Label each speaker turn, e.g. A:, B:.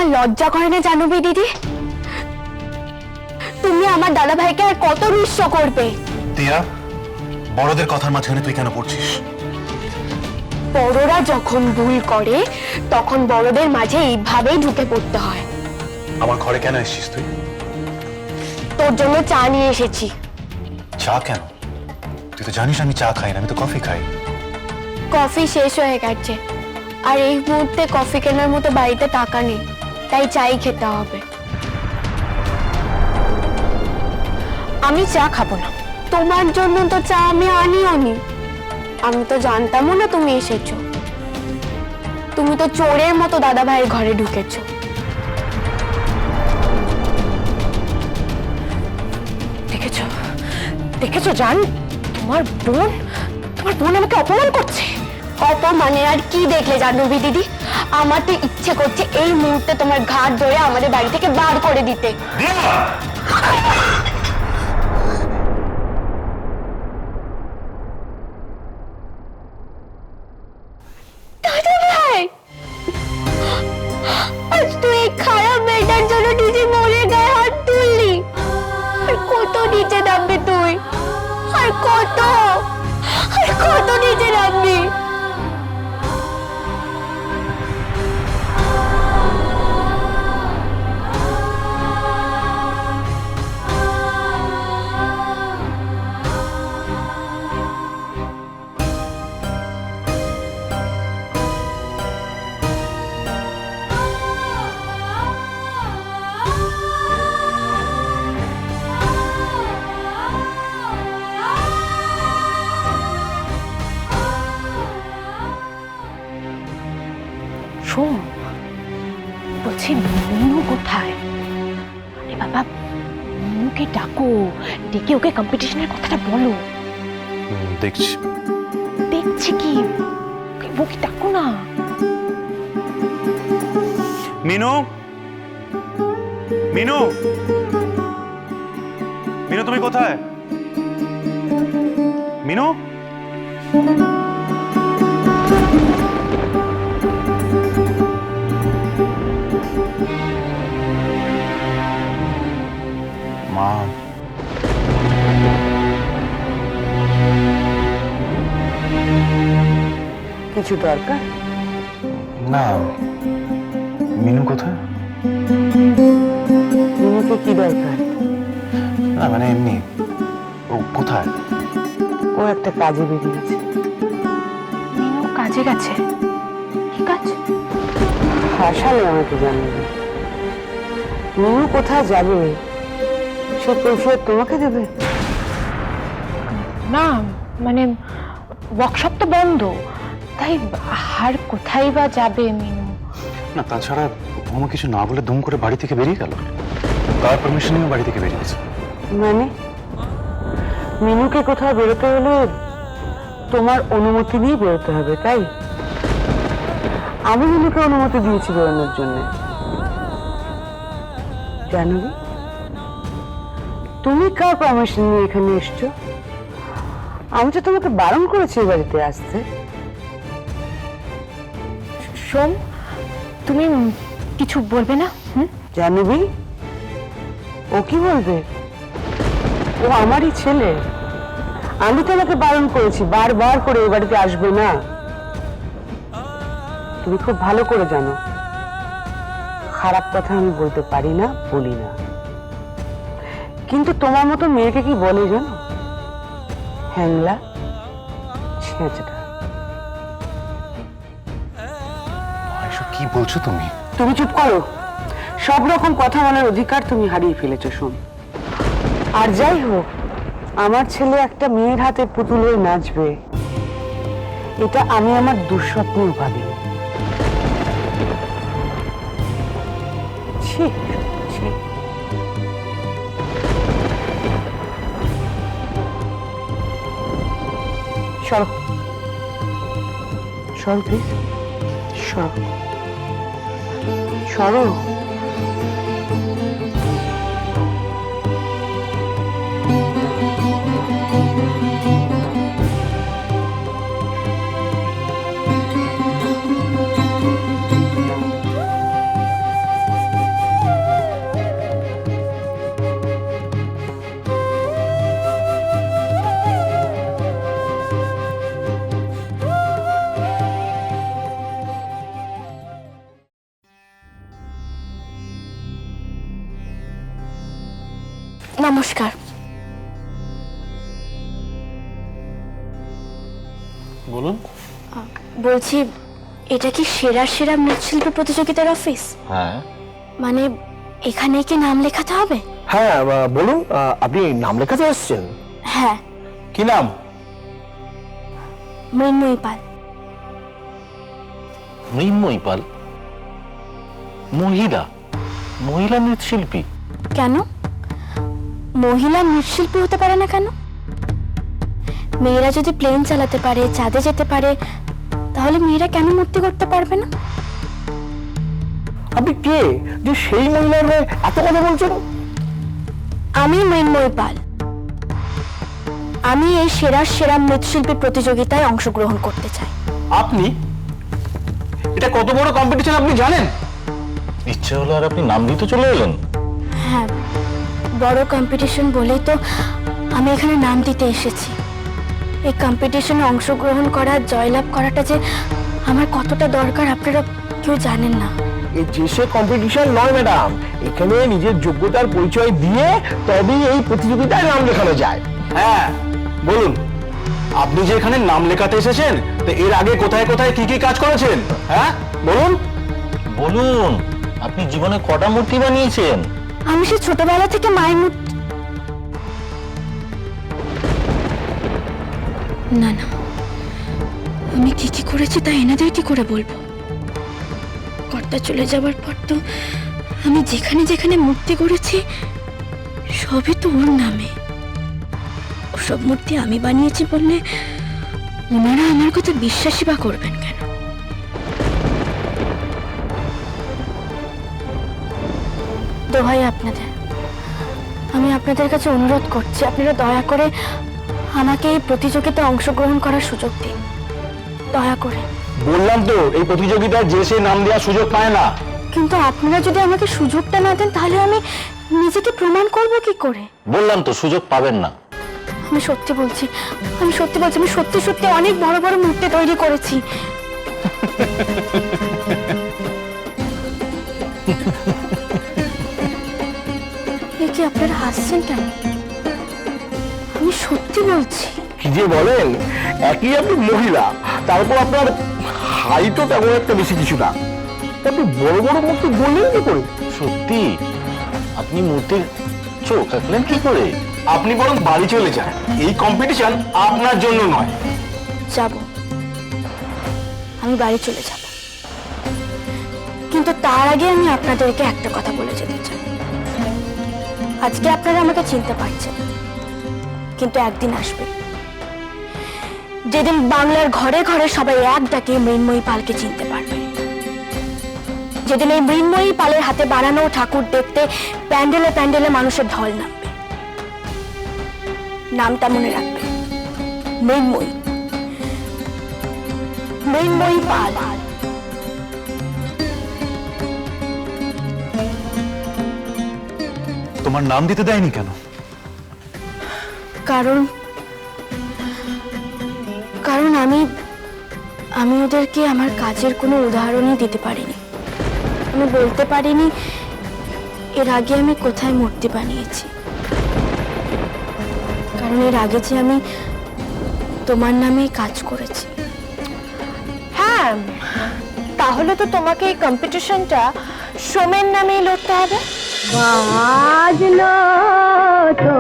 A: তোমার লজ্জা করে না জাহ্নবী দিদি? তুমি আমার দাদা ভাইকে আর কত নিঃস্ব করবে?
B: তিয়া, বড়দের কথার মাঝখানে তুই কেন পড়ছিস?
A: বড়রা যখন ভুল করে তখন বড়দের মাঝে এইভাবেই ঢুকে পড়তে হয়।
B: আমার ঘরে কেন এসেছিস তুই?
A: তোর জন্য চা নিয়ে এসেছি।
B: চা কেন? তুই তো জানিস আমি চা খাই না, আমি তো কফি খাই।
A: কফি শেষ হয়ে গেছে, আর এই মুহূর্তে কফি কেনার মতো বাড়িতে টাকা নেই, তাই চাই খেতে হবে। আমি চা খাবো না। তোমার জন্য তো চা আমি আনিও নি। আমি তো জানতামও না তুমি এসেছো। তুমি তো চোরের মতো দাদা ভাইয়ের ঘরে ঢুকেছো। দেখেছো দেখেছো জান, তোমার বোন আমাকে অপমান করছে। অপমানে আর কি দেখলে জাহ্নবী দিদি? আমার তো ইচ্ছে করছে এই মুহূর্তে তোমার ঘাট ধরে আমাদের বাড়ি থেকে বার করে দিতে। দাদা ভাই, আজ তুই এই খারাপ মেয়েটার জন্য নিজে মরে গায়ে হাত তুললি। আর কত নিচে নামবি তুই? আর কত নিচে নামবি?
C: শোন, বলছি মিনু কোথায়? আরে বাবা, মিনুকে ডাকো, ডেকে ওকে কম্পিটিশনের কথাটা বলো।
B: দেখছি।
C: দেখছি কি? ওকে ডাকো না।
B: মিনু, মিনু, মিনু তুমি কোথায়? মিনু, মা,
D: কিছু দরকার?
B: না, মিনু কোথায়?
D: মিনুকে কি দরকার?
B: না মানে এমনি, ও কোথায়?
D: ও একটা কাজে বেরিয়েছে।
C: মিনু কাজে গেছে? কি কাজ?
D: হাসালে আমাকে জানবে। মিনু কোথায় যাবে সে কৈফিয়ত তোমাকে দেবে?
C: না মানে ওয়ার্কশপ তো বন্ধ, তাই আর কোথায় বা যাবে মিনু?
B: না তাছাড়া আমার কিছু না বলে দুম করে বাড়ি থেকে বেরিয়ে গেল। তার পারমিশন নিয়ে বাড়ি থেকে বেরিয়ে গেছে।
D: মানে মিনুকে কোথাও বেরোতে হলে তোমার অনুমতি নিয়ে বেরোতে হবে, তাই? আমি মিনুকে অনুমতি দিয়েছি বেরোনোর জন্য। জাহ্নবী, তুমি কার পারমিশন নিয়ে এখানে এসছো? আমি তো তোমাকে বারণ করেছি এই বাড়িতে আসতে।
C: শোন, তুমি কিছু বলবে না?
D: জাহ্নবী, ও কি বলবে? ও আমারই ছেলে। আমি তোমাকে বারণ করেছি বারবার করে এই বাড়িতে আসবে না। তুমি খুব ভালো করে জানো খারাপ কথা আমি বলতে পারি না, বলি না। কিন্তু তোমার মতো মেয়েকে কি বলে জানো? হ্যাংলা, ছেঁচড়া।
B: এসব কি বলছো তুমি?
D: তুমি চুপ করো। সব রকম কথা বলার অধিকার তুমি হারিয়ে ফেলেছো। শোন, আর যাই হোক, আমার ছেলে একটা মেয়ের হাতে পুতুল হয়ে নাচবে, এটা আমি আমার দুঃস্বপ্নেও ভাবিনি। ছি, ছি। সরো, সরো প্লিজ, সরো, সরো।
A: নমস্কার।
B: বলুন।
A: বলছি, এটা কি সেরা সেরা মৃৎশিল্প প্রতিযোগিতার অফিস?
E: হ্যাঁ
A: মানে এখানে কি নাম লেখাতে হবে?
E: হ্যাঁ বলুন, আপনি নাম লেখাতে এসেছেন?
A: হ্যাঁ,
E: কি নাম?
A: মৃন্ময়ী পাল।
E: মৃন্ময়ী পাল? মহিলা? মহিলা মৃৎশিল্পী?
A: কেন মহিলা মৃৎশিল্পী হতে পারে না কেন? মেয়েরা যদি প্লেন চালাতে পারে, চাঁদে যেতে পারে, তাহলে মেয়েরা কেন মূর্তি করতে পারবে না?
E: আপনি কে যে সেই মহিলার হয়ে এত কথা বলছেন?
A: আমি মৃন্ময়ী পাল। আমি এই সেরা সেরা মৃৎশিল্পী প্রতিযোগিতায় অংশগ্রহণ করতে চাই।
B: আপনি? এটা কত বড় কম্পিটিশন আপনি জানেন?
E: ইচ্ছে হলো আর আপনি নাম দিতে চলে এলেন?
A: হ্যাঁ, বড় কম্পিটিশন বলেই তো আমি এখানে নাম দিতে এসেছি। এই কম্পিটিশনে অংশগ্রহণ করা, জয়লাভ করাটা যে আমার কতটা দরকার আপনারা কেউ জানেন না।
E: এই যে সে কম্পিটিশন নয় ম্যাডাম, এখানে নিজের যোগ্যতার পরিচয় দিয়ে তবেই এই প্রতিযোগিতায় নাম লেখানো যায়।
B: হ্যাঁ বলুন, আপনি যে এখানে নাম লেখাতে এসেছেন, তো এর আগে কোথায় কোথায় কি কি কাজ করেছেন? হ্যাঁ বলুন।
E: বলুন, আপনি জীবনে কটা মূর্তি বানিয়েছেন?
A: আমি সে ছোটবেলা থেকে মায়ের মূর্তি। না না, আমি কি কি করেছি তা এনাদের কি করে বলবো? কর্তা চলে যাবার পর তো আমি যেখানে যেখানে মূর্তি করেছি সবই তো ওর নামে। ওসব মূর্তি আমি বানিয়েছি বললে ওনারা আমার কথা বিশ্বাসই বা করবেন কেন? দোহাই আপনাদের, আমি আপনাদের কাছে অনুরোধ করছি, আপনারা দয়া করে আমাকে এই প্রতিযোগিতায় অংশগ্রহণ করার সুযোগ দিন, দয়া করে।
B: বললাম তো, এই প্রতিযোগিতায় যে সে নাম দেওয়ার সুযোগ পায় না।
A: কিন্তু আপনারা যদি আমাকে সুযোগটা না দেন তাহলে আমি নিজেকে প্রমাণ করব কি করে?
E: বললাম তো সুযোগ পাবেন না।
A: আমি সত্যি বলছি, আমি সত্যি সত্যি অনেক বড় বড় মূর্তি তৈরি করেছি। এ কি আপনারা হাসছেন কেন? আমি সত্যি বলছি।
E: কি যে বলেন, একই আপনি মহিলা, তারপর আপনার হাইটও তেমন একটা বেশি কিছু না, আপনি বড় বড় মূর্তি বললেন কি করে? সত্যি আপনি মূর্তির চোখ আঁকলেন কি করে?
B: আপনি বরং বাড়ি চলে যান, এই কম্পিটিশন আপনার জন্য নয়।
A: যাব, আমি বাড়ি চলে যাব, কিন্তু তার আগে আমি আপনাদেরকে একটা কথা বলে যেতে চাই। আজকে আপনারা আমাকে চিনতে পারছেন, কিন্তু একদিন আসবে যেদিন বাংলার ঘরে ঘরে সবাই এক ডাকে মৃন্ময়ী পালকে চিনতে পারবে। যেদিন এই মৃন্ময়ী পালের হাতে বানানো ঠাকুর দেখতে প্যান্ডেলে প্যান্ডেলে মানুষের ঢল নামবে। নামটা মনে রাখবে, মৃন্ময়ী, মৃন্ময়ী পাল।
B: তোমার নাম দিতে দেয়নি কেন?
A: কারণ আমি ওদেরকে আমার কাজের কোনো উদাহরণই দিতে পারিনি। আমি বলতে পারিনি এর আগে আমি কোথায় মূর্তি বানিয়েছি, কারণ এর আগে যে আমি তোমার নামেই কাজ করেছি।
C: হ্যাঁ, তাহলে তো তোমাকে এই কম্পিটিশনটা সোমের নামেই লড়তে হবে।
A: বাজলো তো